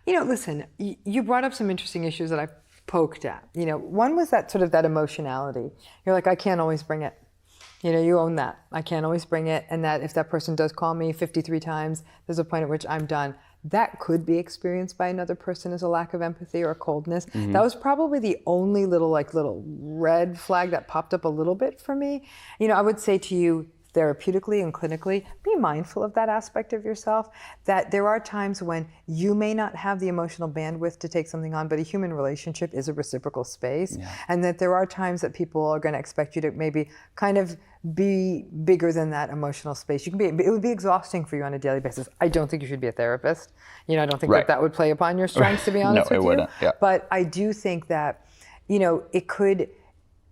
Listen, you brought up some interesting issues that I poked at. One was that sort of that emotionality. You're like, I can't always bring it. You own that. I can't always bring it. And that if that person does call me 53 times, there's a point at which I'm done. That could be experienced by another person as a lack of empathy or coldness. Mm-hmm. That was probably the only little red flag that popped up a little bit for me. I would say to you, therapeutically and clinically, be mindful of that aspect of yourself, that there are times when you may not have the emotional bandwidth to take something on, but a human relationship is a reciprocal space. Yeah. And that there are times that people are going to expect you to maybe kind of be bigger than that emotional space. It would be exhausting for you on a daily basis. I don't think you should be a therapist. I don't think that would play upon your strengths, to be honest with you. No, it wouldn't. Yeah. But I do think that, it could,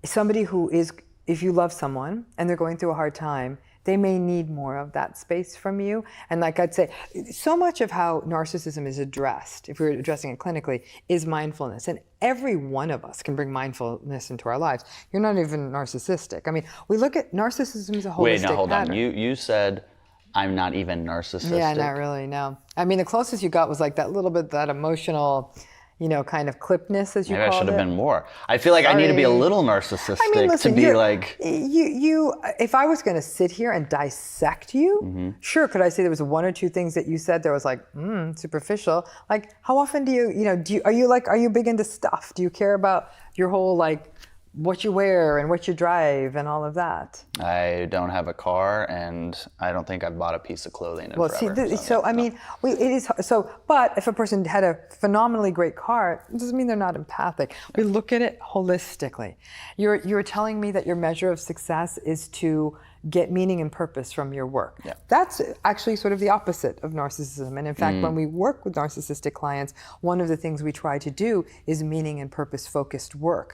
somebody who is, if you love someone and they're going through a hard time, they may need more of that space from you. And like I'd say, so much of how narcissism is addressed, if we're addressing it clinically, is mindfulness. And every one of us can bring mindfulness into our lives. You're not even narcissistic. I mean, we look at narcissism as a holistic Wait, now hold pattern. on. You said I'm not even narcissistic. Yeah, not really, no. I mean, the closest you got was like that little bit, that emotional, kind of clipness, as you called it. Maybe I should have been more. I feel like I need to be a little narcissistic to be like... If I was going to sit here and dissect you, sure, could I say there was one or two things that you said that was like, superficial? Like, how often are you big into stuff? Do you care about your whole, what you wear and what you drive and all of that? I don't have a car, and I don't think I've bought a piece of clothing in forever. But if a person had a phenomenally great car, it doesn't mean they're not empathic. We look at it holistically. You're telling me that your measure of success is to get meaning and purpose from your work. Yeah. That's actually sort of the opposite of narcissism. And in fact, when we work with narcissistic clients, one of the things we try to do is meaning and purpose focused work.